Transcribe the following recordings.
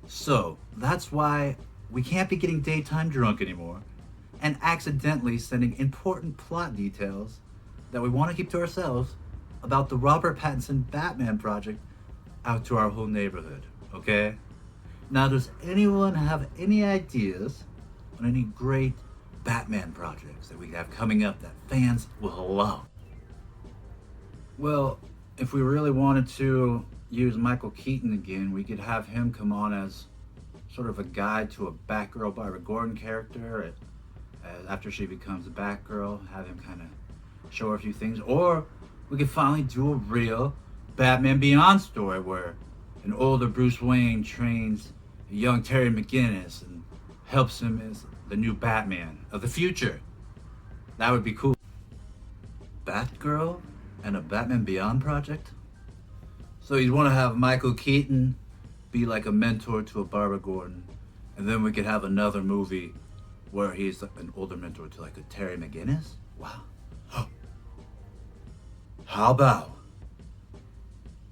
So that's why we can't be getting daytime drunk anymore and accidentally sending important plot details that we want to keep to ourselves about the Robert Pattinson Batman project out to our whole neighborhood, okay? Now, does anyone have any ideas on any great Batman projects that we have coming up that fans will love? Well, if we really wanted to use Michael Keaton again, we could have him come on as sort of a guide to a Batgirl Barbara Gordon character after she becomes a Batgirl, have him kind of show her a few things. Or we could finally do a real Batman Beyond story where an older Bruce Wayne trains a young Terry McGinnis and helps him as the new Batman of the future. That would be cool. Batgirl and a Batman Beyond project? So you'd want to have Michael Keaton be like a mentor to a Barbara Gordon, and then we could have another movie where he's an older mentor to like a Terry McGinnis? Wow. How about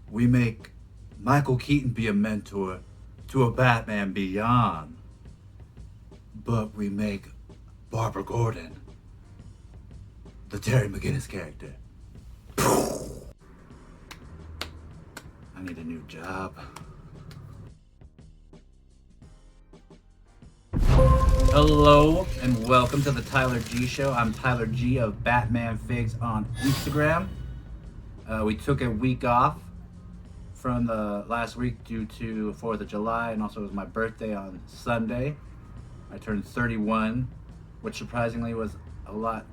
we make Michael Keaton be a mentor to a Batman Beyond, but we make Barbara Gordon the Terry McGinnis character? I need a new job. Hello and welcome to the Tyler G Show. I'm Tyler G of Batman Figs on Instagram. We took a week off from the last week due to 4th of July, and also it was my birthday on Sunday. I turned 31, which surprisingly was a lot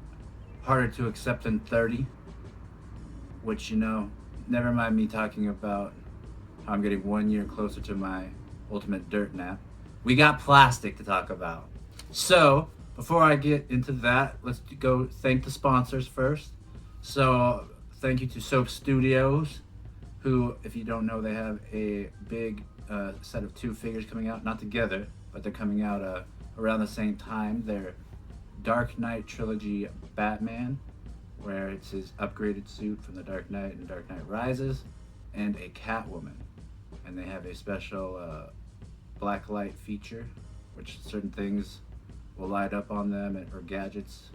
harder to accept than 30, which, you know, never mind me talking about how I'm getting 1 year closer to my ultimate dirt nap. We got plastic to talk about. So, before I get into that, let's go thank the sponsors first. So, thank you to Soap Studios, who, if you don't know, they have a big set of 2 figures coming out, not together, but they're coming out around the same time. They're Dark Knight Trilogy Batman, where it's his upgraded suit from the Dark Knight and Dark Knight Rises, and a Catwoman. And they have a special black light feature, which certain things will light up on them, or gadgets.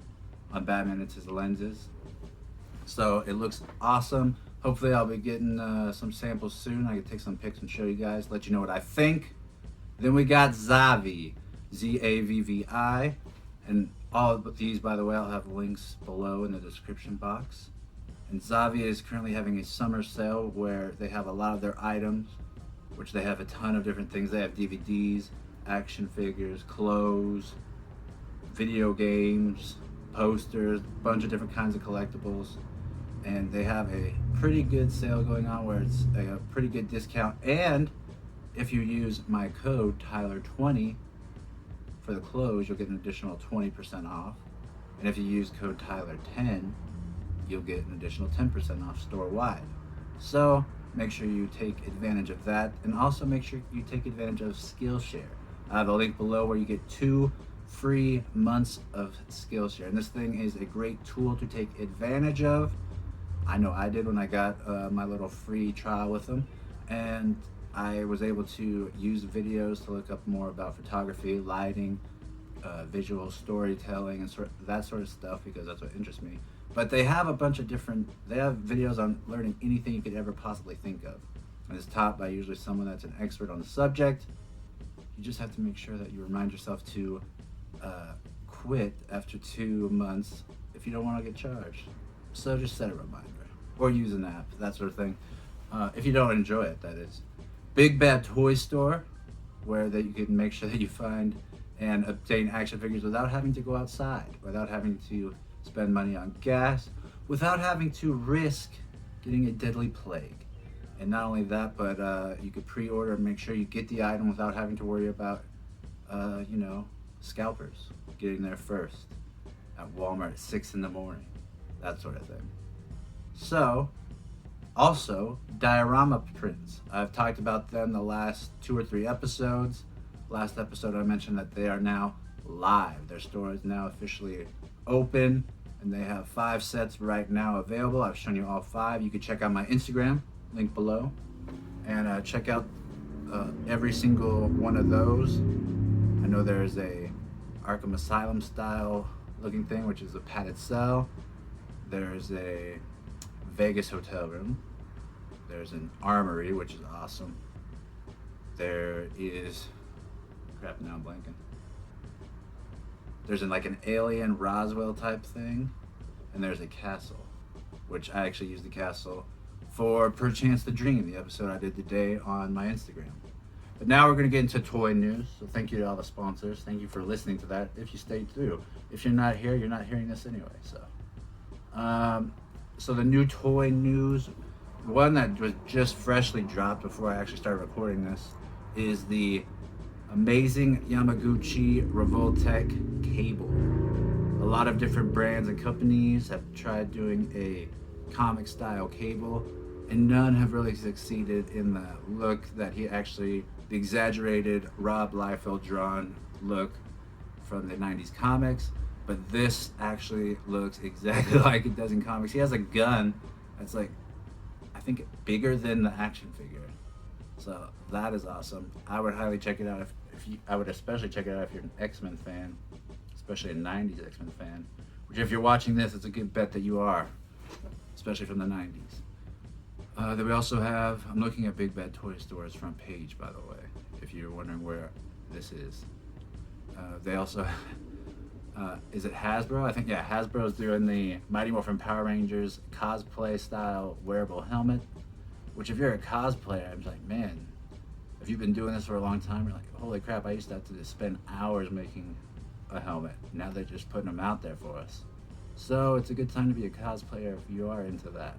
On Batman, it's his lenses. So it looks awesome. Hopefully I'll be getting some samples soon. I can take some pics and show you guys, let you know what I think. Then we got Zavvi, Z-A-V-V-I. And all of these, by the way, I'll have links below in the description box. And Zavvi is currently having a summer sale where they have a lot of their items, which they have a ton of different things. They have DVDs, action figures, clothes, video games, posters, a bunch of different kinds of collectibles. And they have a pretty good sale going on where it's a pretty good discount. And if you use my code Tyler20 for the clothes, you'll get an additional 20% off. And if you use code Tyler10, you'll get an additional 10% off store-wide. So make sure you take advantage of that, and also make sure you take advantage of SKILLSHARE. I have a link below where you get 2 free months of SKILLSHARE, and this thing is a great tool to take advantage of. I know I did when I got my little free trial with them, and I was able to use videos to look up more about photography, lighting, visual storytelling, and that sort of stuff, because that's what interests me. But they have a bunch of they have videos on learning anything you could ever possibly think of. And it's taught by usually someone that's an expert on the subject. You just have to make sure that you remind yourself to quit after 2 months if you don't want to get charged. So just set a reminder, or use an app, that sort of thing. If you don't enjoy it, that is. Bigbadtoystore, where you can make sure that you find and obtain action figures without having to go outside, without having to spend money on gas, without having to risk getting a deadly plague. And not only that, but you could pre-order and make sure you get the item without having to worry about, scalpers getting there first at Walmart at 6 in the morning, that sort of thing. So, also, Diorama Prints. I've talked about them the last 2 or 3 episodes. Last episode I mentioned that they are now live. Their store is now officially open, and they have 5 sets right now available. I've shown you all 5. You can check out my Instagram, link below, and check out every single one of those. I know there's a Arkham Asylum style looking thing, which is a padded cell. There's a Vegas hotel room. There's an armory, which is awesome. There is, crap, now I'm blanking. There's like an alien Roswell type thing, and there's a castle, which I actually used the castle for Perchance the Dream, the episode I did today on my Instagram. But now we're going to get into toy news. So thank you to all the sponsors. Thank you for listening to that if you stayed through. If you're not here, you're not hearing this anyway. So the new toy news, one that was just freshly dropped before I actually started recording this, is the amazing Yamaguchi Revoltech cable. A lot of different brands and companies have tried doing a comic style cable, and none have really succeeded in the look that he actually, the exaggerated Rob Liefeld drawn look from the 90s comics. But this actually looks exactly like it does in comics. He has a gun that's like, I think bigger than the action figure. So that is awesome. I would highly check it out I would especially check it out if you're an X-Men fan, especially a 90s X-Men fan, which if you're watching this, it's a good bet that you are, especially from the 90s. Then we also have, I'm looking at Bigbadtoystore's front page, by the way, if you're wondering where this is. They also, is it Hasbro? I think, yeah, Hasbro's doing the Mighty Morphin Power Rangers cosplay style wearable helmet, which if you're a cosplayer, I'm like, man, if you've been doing this for a long time, you're like, holy crap, I used to have to just spend hours making a helmet. Now they're just putting them out there for us. So it's a good time to be a cosplayer if you are into that.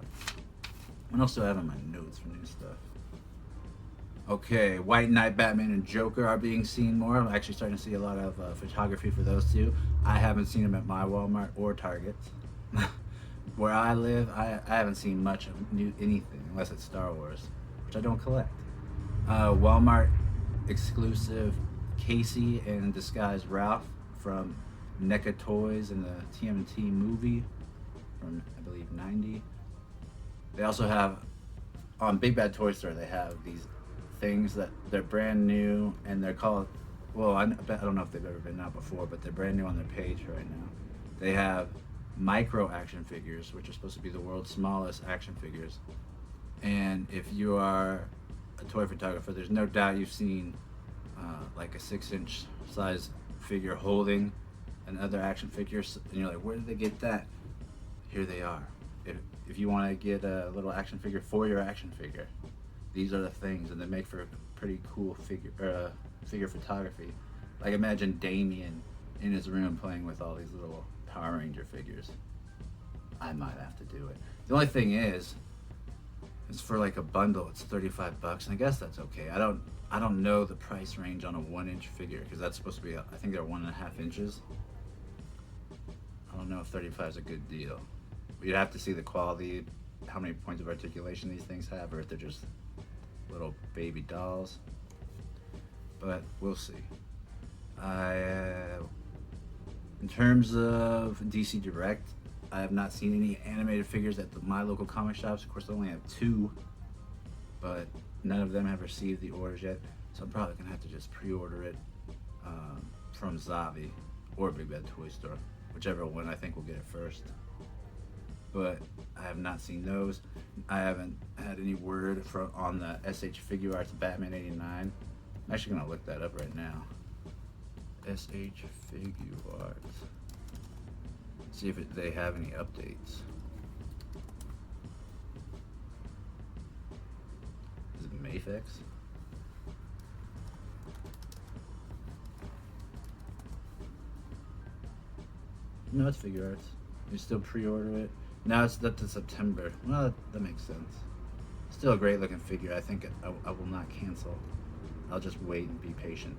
What else do I have on my notes for new stuff? Okay, White Knight, Batman, and Joker are being seen more. I'm actually starting to see a lot of photography for those two. I haven't seen them at my Walmart or Target. Where I live, I haven't seen much of anything unless it's Star Wars, which I don't collect. Walmart exclusive Casey and Disguised Ralph from NECA Toys in the TMNT movie from, I believe, 90. They also have, on Bigbadtoystore, they have these things that they're brand new, and they're called, well, I don't know if they've ever been out before, but they're brand new on their page right now. They have micro action figures, which are supposed to be the world's smallest action figures. And if you are a toy photographer, there's no doubt you've seen like a 6-inch size figure holding another action figure, and you're like, where did they get that? Here they are. If you want to get a little action figure for your action figure, these are the things, and they make for pretty cool figure photography. Like imagine Damien in his room playing with all these little Power Ranger figures. I might have to do it. The only thing is, it's for like a bundle. It's $35, and I guess that's okay. I don't know the price range on a 1-inch figure because that's supposed to be, I think they're 1.5 inches. I don't know if 35 is a good deal. You'd have to see the quality, how many points of articulation these things have, or if they're just little baby dolls. But we'll see. In terms of DC Direct, I have not seen any animated figures at my local comic shops. Of course, I only have 2, but none of them have received the orders yet. So I'm probably gonna have to just pre-order it from Zavi or Bigbadtoystore, whichever one I think will get it first. But I have not seen those. I haven't had any word on the SH Figure Arts Batman 89. I'm actually gonna look that up right now. SH Figure Arts. See if they have any updates. Is it Mafex? No, it's Figure Arts. You still pre-order it. Now it's up to September. Well, that makes sense. Still a great looking figure. I think I will not cancel. I'll just wait and be patient.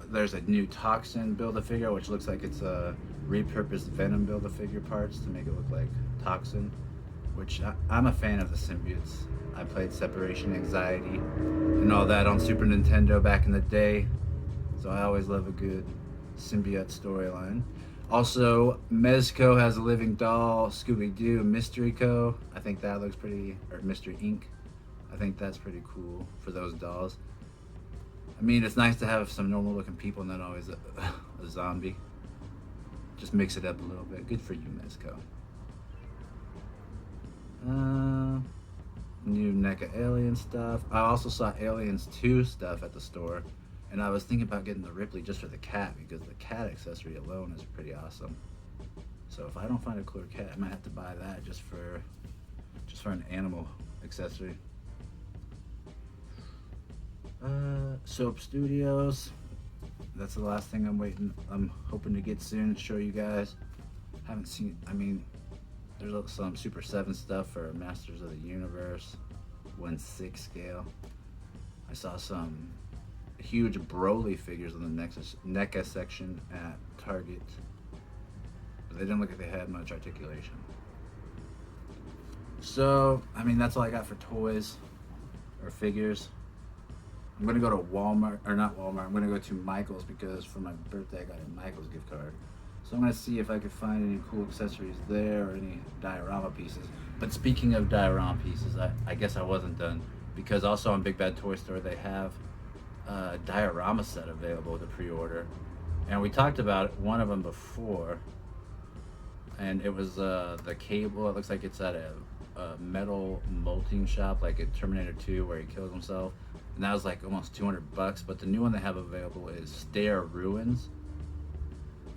There's a new Toxin Build-A-Figure, which looks like it's a repurposed Venom Build-A-Figure parts to make it look like Toxin, which I'm a fan of the symbiotes. I played Separation Anxiety and all that on Super Nintendo back in the day, so I always love a good symbiote storyline. Also, Mezco has a living doll, Scooby-Doo, Mystery Co. I think that looks pretty, or Mystery Inc. I think that's pretty cool for those dolls. I mean, it's nice to have some normal looking people and not always a zombie. Just mix it up a little bit. Good for you, Mezco. New NECA Alien stuff. I also saw Aliens 2 stuff at the store, and I was thinking about getting the Ripley just for the cat, because the cat accessory alone is pretty awesome. So if I don't find a cooler cat, I might have to buy that just for an animal accessory. Soap Studios. That's the last thing I'm hoping to get soon, show you guys. Haven't seen, I mean, there's some Super 7 stuff for Masters of the Universe, 1/6 scale. I saw some huge Broly figures in the NECA section at Target, but they didn't look like they had much articulation. So, I mean, that's all I got for toys or figures. I'm gonna go to Walmart, or not Walmart, I'm gonna go to Michael's, because for my birthday I got a Michael's gift card. So I'm gonna see if I could find any cool accessories there or any diorama pieces. But speaking of diorama pieces, I guess I wasn't done, because also on Bigbadtoystore they have a diorama set available to pre-order. And we talked about one of them before, and it was the cable. It looks like it's at a metal molting shop, like at Terminator 2 where he kills himself. And that was like almost $200. But the new one they have available is Stair Ruins,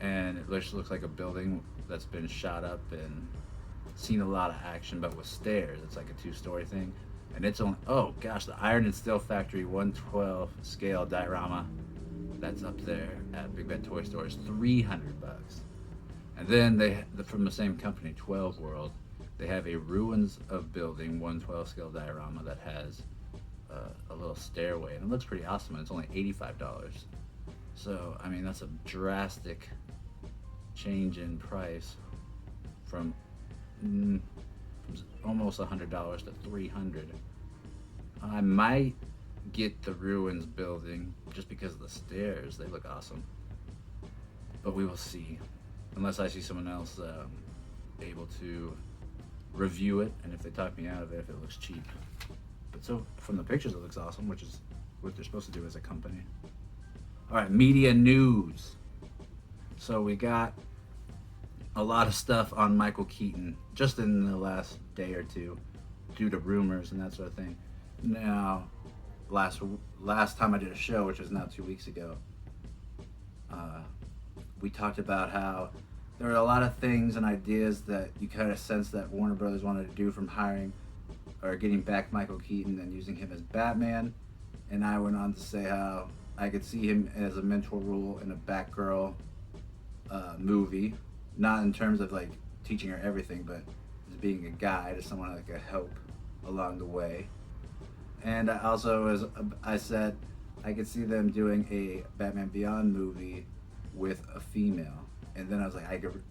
and it looks like a building that's been shot up and seen a lot of action, but with stairs. It's like a 2-story thing, and it's only, oh gosh, the Iron and Steel Factory 1/12 scale diorama that's up there at Bigbadtoystore is $300. And then from the same company, 12 World, they have a Ruins of Building 1/12 scale diorama that has a little stairway, and it looks pretty awesome, and it's only $85. So I mean, that's a drastic change in price from almost $100 to $300. I might get the Ruins building just because of the stairs. They look awesome, but we will see, unless I see someone else able to review it, and if they talk me out of it, if it looks cheap. But so from the pictures it looks awesome, which is what they're supposed to do as a company. All right, media news. So we got a lot of stuff on Michael Keaton just in the last day or two, due to rumors and that sort of thing. Now, last time I did a show, which was now 2 weeks ago, we talked about how there were a lot of things and ideas that you kind of sense that Warner Brothers wanted to do, from hiring or getting back Michael Keaton and using him as Batman. And I went on to say how I could see him as a mentor role in a Batgirl movie, not in terms of like teaching her everything, but as being a guide, as someone like a help along the way. And I said I could see them doing a Batman Beyond movie with a female. And then I was like,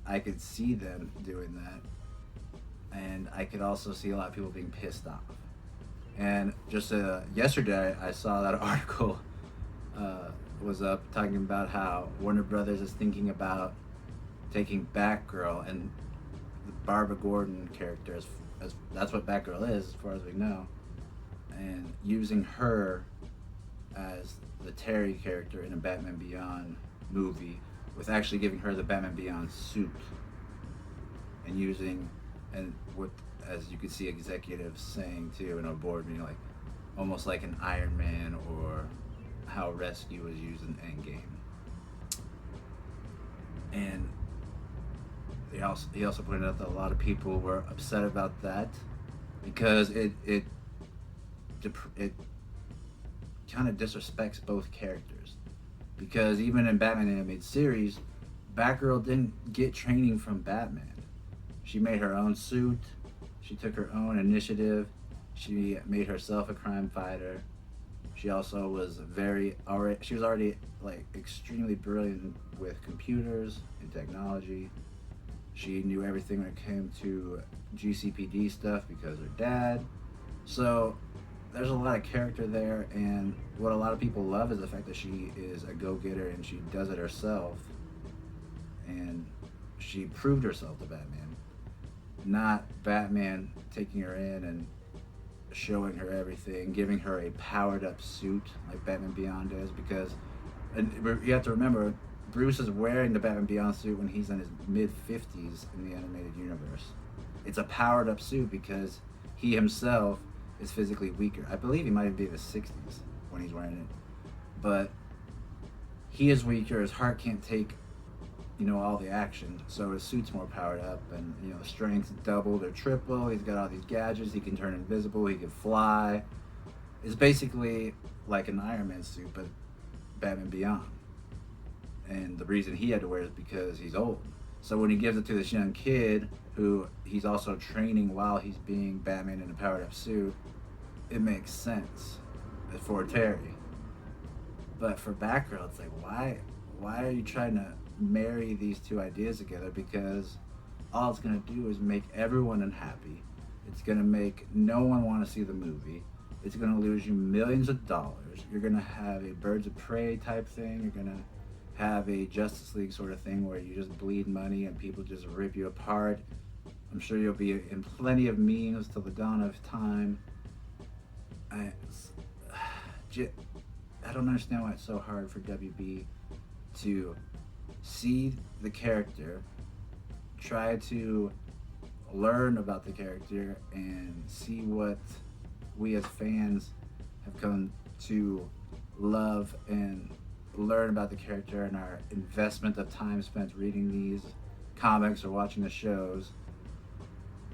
I could see them doing that, and I could also see a lot of people being pissed off. And just yesterday, I saw that article was up talking about how Warner Brothers is thinking about taking Batgirl and the Barbara Gordon character, as that's what Batgirl is, as far as we know, and using her as the Terry character in a Batman Beyond movie, with actually giving her the Batman Beyond suit, and using, and what, as you can see executives saying too in a board meeting, like almost like an Iron Man, or how Rescue was used in Endgame. And he also pointed out that a lot of people were upset about that, because it kind of disrespects both characters. Because even in Batman animated series, Batgirl didn't get training from Batman. She made her own suit. She took her own initiative. She made herself a crime fighter. She also was already like extremely brilliant with computers and technology. She knew everything when it came to GCPD stuff because her dad. So there's a lot of character there, and what a lot of people love is the fact that she is a go-getter and she does it herself, and she proved herself to Batman, not Batman taking her in and showing her everything, giving her a powered up suit like Batman Beyond does, because and you have to remember, Bruce is wearing the Batman Beyond suit when he's in his mid 50s in the animated universe. It's a powered up suit because he himself is physically weaker. I believe he might even be in his 60s when he's wearing it. But he is weaker, his heart can't take, all the action, so his suit's more powered up, and the strength's doubled or triple. He's got all these gadgets, he can turn invisible, he can fly. It's basically like an Iron Man suit, but Batman Beyond. And the reason he had to wear it is because he's old. So when he gives it to this young kid, who he's also training while he's being Batman in a powered up suit, it makes sense for Terry. But for Batgirl, it's like, why are you trying to marry these two ideas together? Because all it's going to do is make everyone unhappy. It's going to make no one want to see the movie. It's going to lose you millions of dollars. You're going to have a Birds of Prey type thing. You're going to have a Justice League sort of thing where you just bleed money and people just rip you apart. I'm sure you'll be in plenty of memes till the dawn of time. I don't understand why it's so hard for WB to see the character, try to learn about the character, and see what we as fans have come to love and learn about the character, and our investment of time spent reading these comics or watching the shows.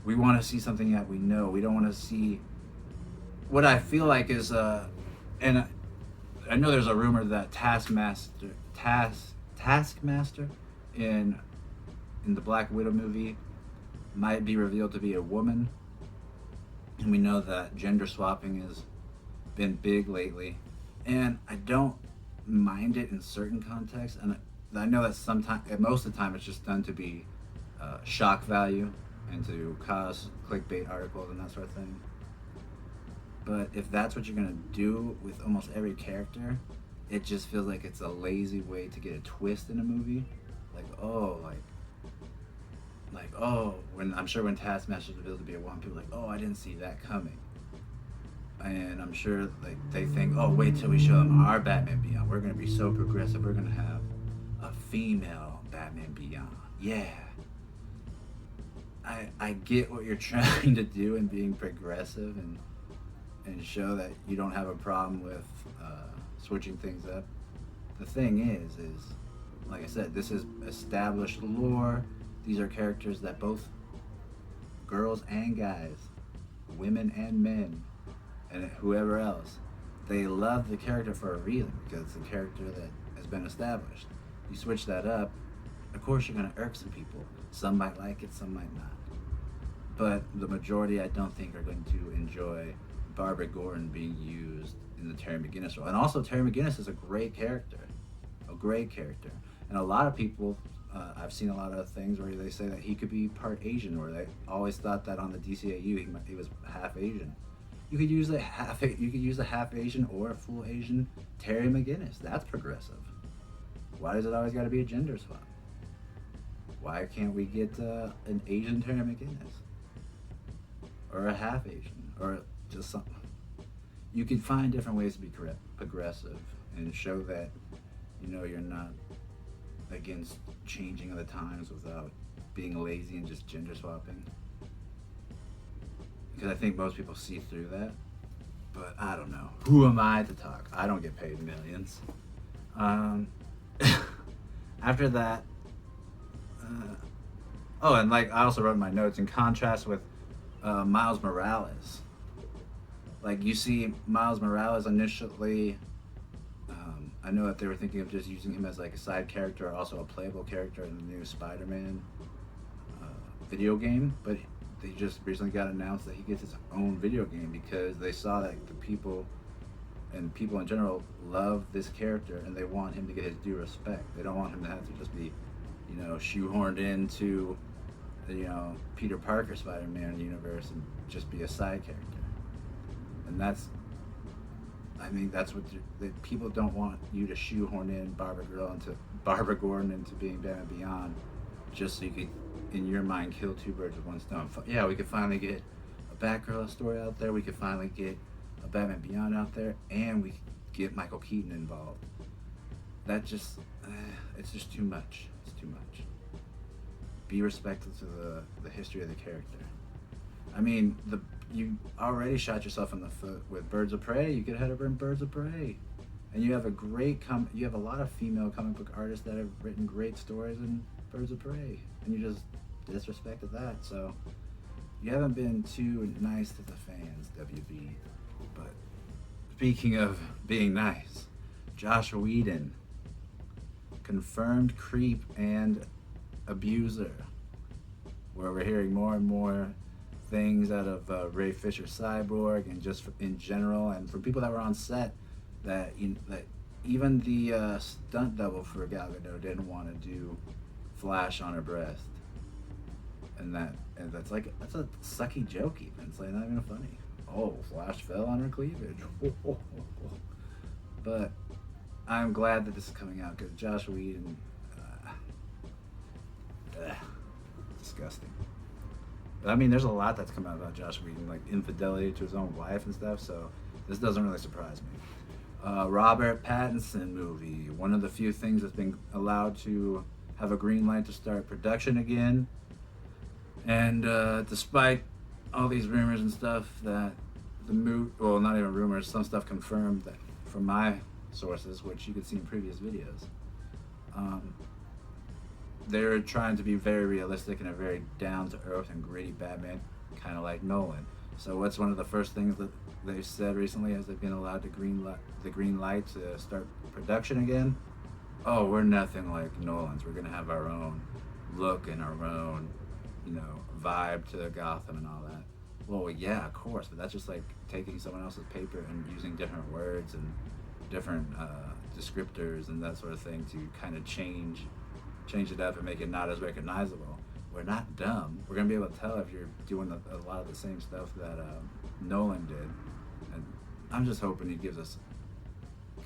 We want to see something that we know. We don't want to see what I feel like is and I know there's a rumor that Taskmaster in the Black Widow movie might be revealed to be a woman, and we know that gender swapping has been big lately, and I don't mind it in certain contexts, and I know that most of the time it's just done to be shock value and to cause clickbait articles and that sort of thing. But if that's what you're gonna do with almost every character, it just feels like it's a lazy way to get a twist in a movie. When I'm sure when Taskmaster's revealed to be a woman, people are like, oh, I didn't see that coming. And I'm sure they think, oh, wait till we show them our Batman Beyond. We're gonna be so progressive. We're gonna have a female Batman Beyond. Yeah. I get what you're trying to do in being progressive and show that you don't have a problem with switching things up. The thing is like I said, this is established lore. These are characters that both girls and guys, women and men, and whoever else, they love the character for a reason, because it's a character that has been established. You switch that up, of course you're going to irk some people. Some might like it, some might not. But the majority, I don't think, are going to enjoy Barbara Gordon being used in the Terry McGinnis role. And also, Terry McGinnis is a great character. And a lot of people, I've seen a lot of things where they say that he could be part Asian, or they always thought that on the DCAU he was half Asian. You could use a half Asian or a full Asian Terry McGinnis. That's progressive. Why does it always got to be a gender swap? Why can't we get an Asian Terry McGinnis? Or a half Asian, or just something. You can find different ways to be progressive and show that you're not against changing of the times without being lazy and just gender swapping. Because I think most people see through that. But I don't know. Who am I to talk? I don't get paid millions. After that, and I also wrote in my notes, in contrast with Miles Morales. You see Miles Morales initially, I know that they were thinking of just using him as a side character, or also a playable character in the new Spider-Man video game, but they just recently got announced that he gets his own video game, because they saw that the people in general love this character, and they want him to get his due respect. They don't want him to have to just be, shoehorned into the, Peter Parker Spider-Man universe and just be a side character. And that's what people don't want you to shoehorn in Barbara Gordon into being Batman Beyond, just so you could, in your mind, kill two birds with one stone. Yeah, we could finally get a Batgirl story out there. We could finally get a Batman Beyond out there, and we get Michael Keaton involved. That just, it's just too much. It's too much. Be respectful to the history of the character. I mean, you already shot yourself in the foot with Birds of Prey. You could head over in Birds of Prey, and you have a great you have a lot of female comic book artists that have written great stories in Birds of Prey, and you just disrespected that. So you haven't been too nice to the fans, WB. But speaking of being nice, Josh Whedon, confirmed creep and abuser, where we're hearing more and more things out of Ray Fisher Cyborg, and just in general, and from people that were on set, that that even the stunt double for Gal Gadot didn't want to do Flash on her breast, and that's a sucky joke. Even it's like not even funny. Oh, Flash fell on her cleavage. But I'm glad that this is coming out, because Josh Whedon, disgusting. But I mean, there's a lot that's come out about Josh Whedon, like infidelity to his own wife and stuff, so this doesn't really surprise me. Robert Pattinson movie, one of the few things that's been allowed to have a green light to start production again. And despite all these rumors and stuff that the movie, well, not even rumors, some stuff confirmed that from my sources, which you could see in previous videos, they're trying to be very realistic and a very down-to-earth and gritty Batman, kind of like Nolan. So what's one of the first things that they've said recently as they've been allowed the green light to start production again? Oh, we're nothing like Nolan's. We're gonna have our own look and our own, vibe to Gotham and all that. Well, yeah, of course, but that's just like taking someone else's paper and using different words and different descriptors and that sort of thing to kind of change it up and make it not as recognizable. We're not dumb. We're gonna be able to tell if you're doing a lot of the same stuff that Nolan did. And I'm just hoping he gives us,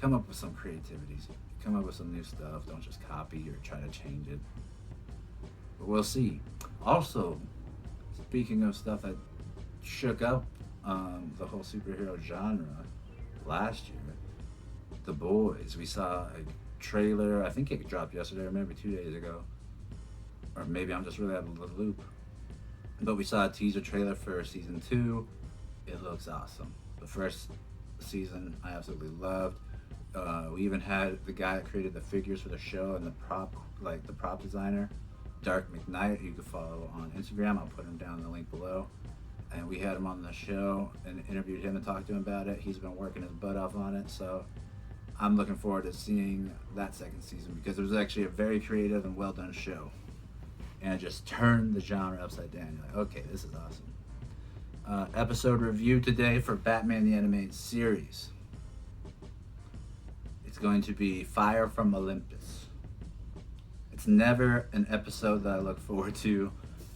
come up with some creativity, come up with some new stuff. Don't just copy or try to change it. But we'll see. Also, speaking of stuff that shook up the whole superhero genre last year, The Boys. We saw a trailer, I think it dropped yesterday or maybe 2 days ago, or maybe I'm just really out of the loop, but we saw a teaser trailer for season 2. It looks awesome. The first season I absolutely loved. We even had the guy that created the figures for the show and the prop designer, Dark McKnight, who you can follow on Instagram. I'll put him down in the link below. And we had him on the show and interviewed him and talked to him about it. He's been working his butt off on it, so I'm looking forward to seeing that second season, because it was actually a very creative and well done show. And it just turned the genre upside down. You're like, okay, this is awesome. Episode review today for Batman the Animated Series. It's going to be Fire from Olympus. It's never an episode that I look forward to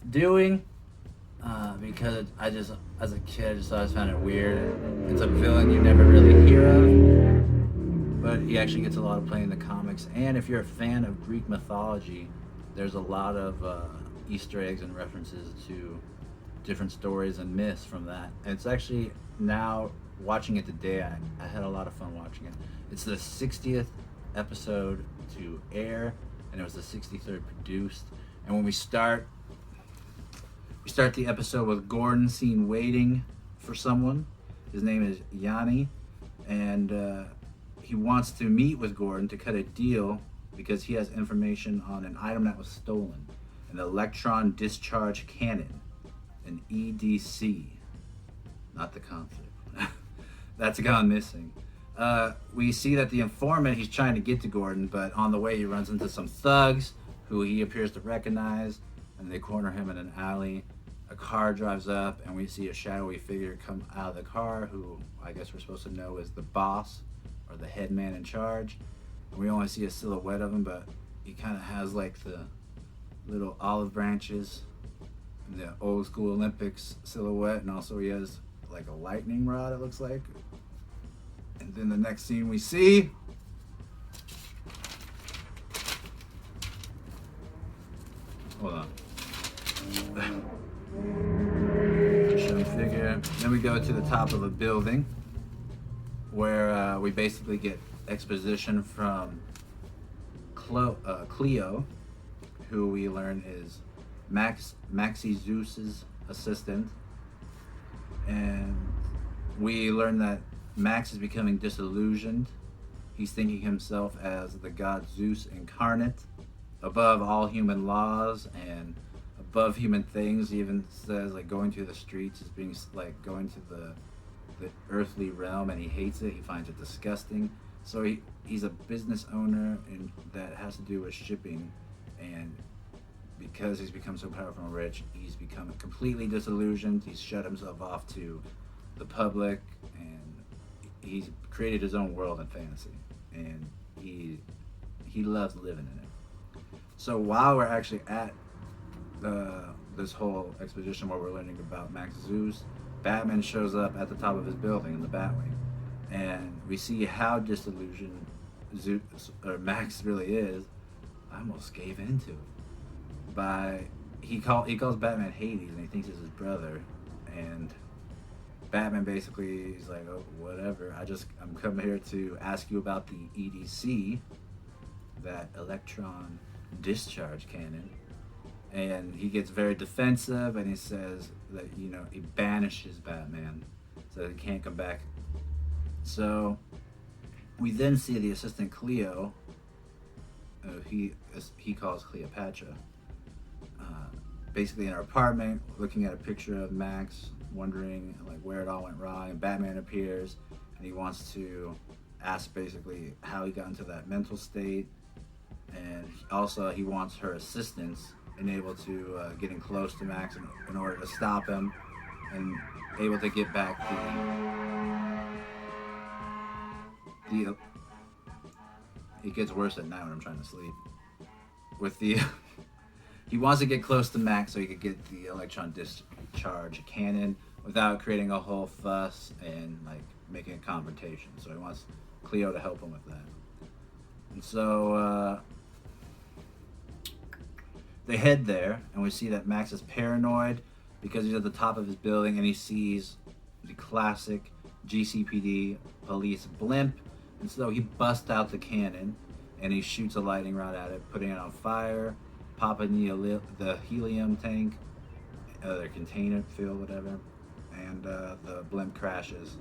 doing, because as a kid, I just always found it weird. It's a villain you never really hear of, but he actually gets a lot of play in the comics. And if you're a fan of Greek mythology, there's a lot of Easter eggs and references to different stories and myths from that. And it's actually, now watching it today, I had a lot of fun watching it. It's the 60th episode to air, and it was the 63rd produced. And when we start the episode with Gordon seen waiting for someone. His name is Yanni, and he wants to meet with Gordon to cut a deal because he has information on an item that was stolen, an electron discharge cannon, an EDC, not the conflict. That's gone missing. We see that the informant, he's trying to get to Gordon, but on the way he runs into some thugs who he appears to recognize, and they corner him in an alley. A car drives up, and we see a shadowy figure come out of the car, who I guess we're supposed to know is the boss or the head man in charge. And we only see a silhouette of him, but he kind of has like the little olive branches, the old school Olympics silhouette, and also he has like a lightning rod, it looks like. And then the next scene we see, hold on. Show figure. Then we go to the top of a building where we basically get exposition from Cleo, who we learn is Maxie Zeus's assistant. And we learn that Max is becoming disillusioned. He's thinking himself as the god Zeus incarnate, above all human laws and above human things. He even says like going through the streets is being like going to the earthly realm, and he hates it. He finds it disgusting. So he's a business owner, and that has to do with shipping. And because he's become so powerful and rich, he's become completely disillusioned. He's shut himself off to the public, and he's created his own world in fantasy, and he loves living in it. So while we're actually at this whole exposition where we're learning about Max Zeus, Batman shows up at the top of his building in the Batwing, and we see how disillusioned Zeus or Max really is. I almost gave into it. He calls Batman Hades, and he thinks it's his brother, and Batman basically is like, oh, whatever. I'm coming here to ask you about the EDC, that electron discharge cannon. And he gets very defensive, and he says that, he banishes Batman so he can't come back. So we then see the assistant Cleo, he calls Cleopatra, basically in her apartment, looking at a picture of Max, wondering like where it all went wrong. And Batman appears, and he wants to ask basically how he got into that mental state, and also he wants her assistance and able to getting close to Max in order to stop him and able to get back the it gets worse at night when I'm trying to sleep. He wants to get close to Max so he could get the electron discharge cannon without creating a whole fuss and like making a confrontation. So he wants Cleo to help him with that. And so they head there, and we see that Max is paranoid because he's at the top of his building and he sees the classic GCPD police blimp. And so he busts out the cannon and he shoots a lightning rod at it, putting it on fire, popping the helium tank, their container filled, whatever, and the blimp crashes,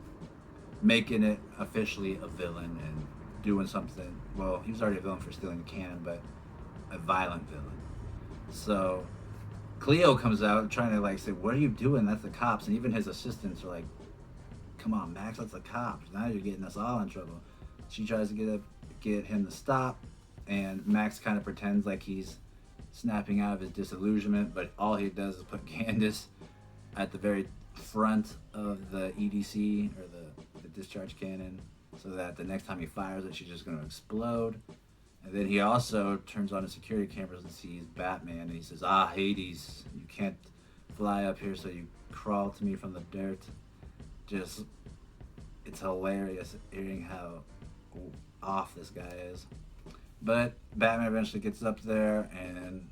making it officially a villain and doing something. Well, he was already a villain for stealing the cannon, but a violent villain. So Cleo comes out trying to like say, what are you doing? That's the cops. And even his assistants are like, come on, Max, that's the cops. Now you're getting us all in trouble. She tries to get him to stop, and Max kind of pretends like he's snapping out of his disillusionment, but all he does is put Candace at the very front of the EDC, or the discharge cannon, so that the next time he fires it, she's just going to explode. And then he also turns on his security cameras and sees Batman, and he says, Hades, you can't fly up here, so you crawl to me from the dirt. It's hilarious hearing how off this guy is. But Batman eventually gets up there, and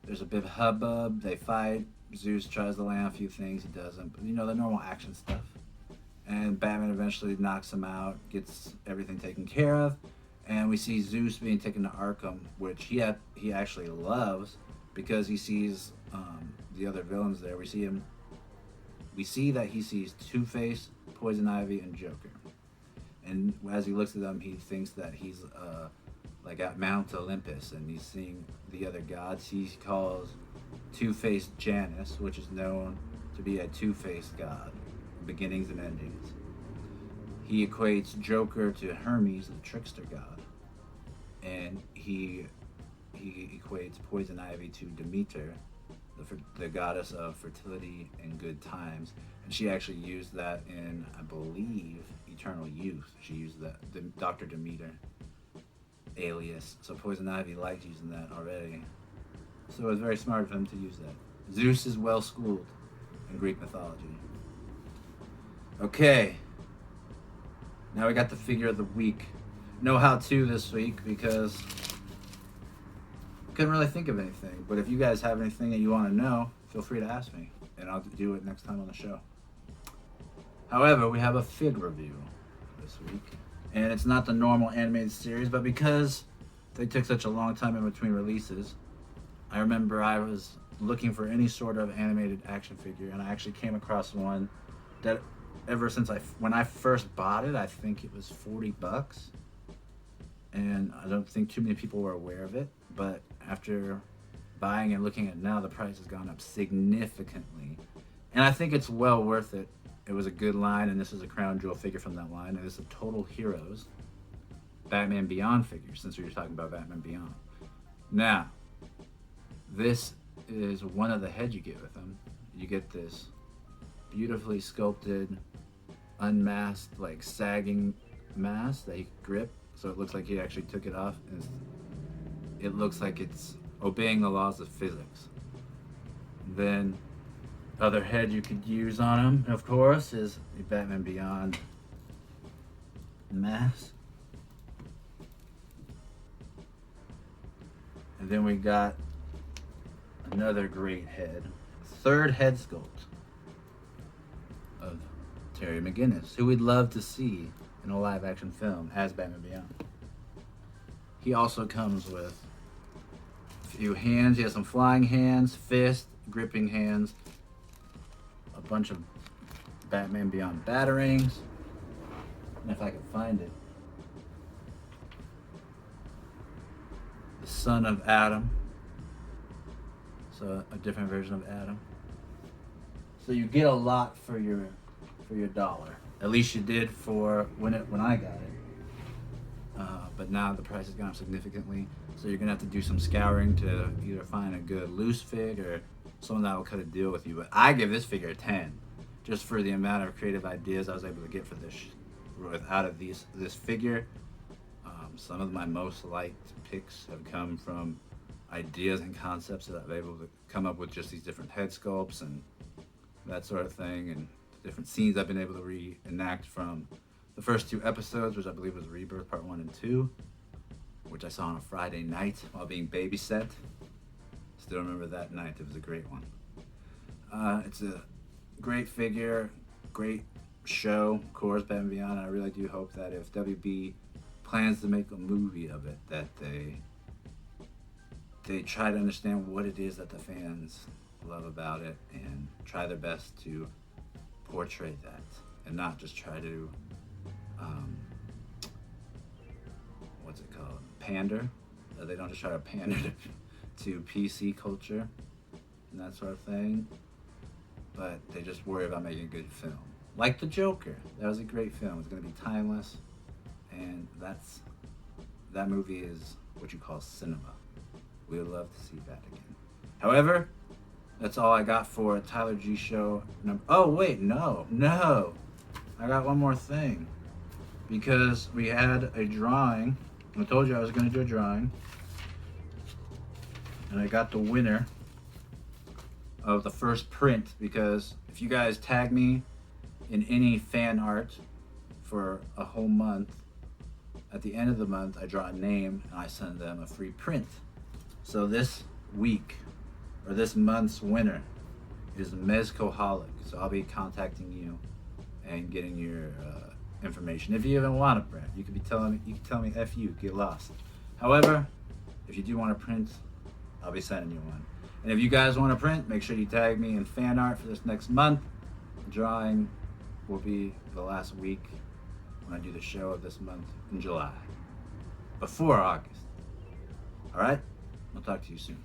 there's a bit of hubbub. They fight. Zeus tries to land a few things, he doesn't, but the normal action stuff. And Batman eventually knocks him out, gets everything taken care of, and we see Zeus being taken to Arkham, which he actually loves because he sees the other villains there. We see that he sees Two-Face, Poison Ivy, and Joker. And as he looks at them, he thinks that he's like at Mount Olympus, and he's seeing the other gods. He calls Two-Face Janus, which is known to be a two-faced god, beginnings and endings. He equates Joker to Hermes, the trickster god, and he equates Poison Ivy to Demeter, the goddess of fertility and good times. And she actually used that in, I believe, Eternal Youth. She used that, the Dr. Demeter alias. So Poison Ivy liked using that already. So it was very smart of him to use that. Zeus is well schooled in Greek mythology. Okay. Now we got the figure of the week. No how-to this week because I couldn't really think of anything. But if you guys have anything that you want to know, feel free to ask me. and I'll do it next time on the show. However, we have a fig review this week, and it's not the normal animated series, but because they took such a long time in between releases, I remember I was looking for any sort of animated action figure, and I actually came across one that ever since when I first bought it, I think it was $40, and I don't think too many people were aware of it, but after buying and looking at it now, the price has gone up significantly, and I think it's well worth it. It was a good line, and this is a crown jewel figure from that line, and it's a Total Heroes Batman Beyond figure, since we were talking about Batman Beyond. Now, this is one of the heads you get with them. You get this beautifully sculpted, unmasked, like sagging mask that he could grip, so it looks like he actually took it off, and it looks like it's obeying the laws of physics. Then other head you could use on him, of course, is the Batman Beyond mask. And then we got another great head, third head sculpt of Terry McGinnis, who we'd love to see in a live action film as Batman Beyond. He also comes with a few hands. He has some flying hands, fist, gripping hands, a bunch of Batman Beyond batarangs, and if I can find it, the son of Adam, so a different version of Adam. So you get a lot for your dollar. At least you did for when I got it. But now the price has gone up significantly, so you're gonna have to do some scouring to either find a good loose fig or someone that will cut a deal with you. But I give this figure a 10, just for the amount of creative ideas I was able to get for this figure. Some of my most liked picks have come from ideas and concepts that I've been able to come up with, just these different head sculpts and that sort of thing, and the different scenes I've been able to reenact from the first 2 episodes, which I believe was Rebirth Part 1 and 2, which I saw on a Friday night while being babysat. Still remember that night. It was a great one. It's a great figure, great show, of course, Batman Beyond. I really do hope that if WB plans to make a movie of it, that they try to understand what it is that the fans love about it and try their best to portray that, and not just try to pander. They don't just try to pander to PC culture and that sort of thing, but they just worry about making a good film. Like The Joker. That was a great film. It's going to be timeless, and that movie is what you call cinema. We would love to see that again. However, that's all I got for Tyler G Show number. Oh wait, no. I got one more thing, because we had a drawing. I told you I was going to do a drawing, and I got the winner of the first print, because if you guys tag me in any fan art for a whole month, at the end of the month I draw a name and I send them a free print. So this week, or this month's winner, is Mezcoholic. So I'll be contacting you and getting your information. If you even want a print, you can tell me F you, get lost. However, if you do want a print, I'll be sending you one. And if you guys want a print, make sure you tag me in fan art for this next month. The drawing will be the last week when I do the show of this month in July, before August. All right? I'll talk to you soon.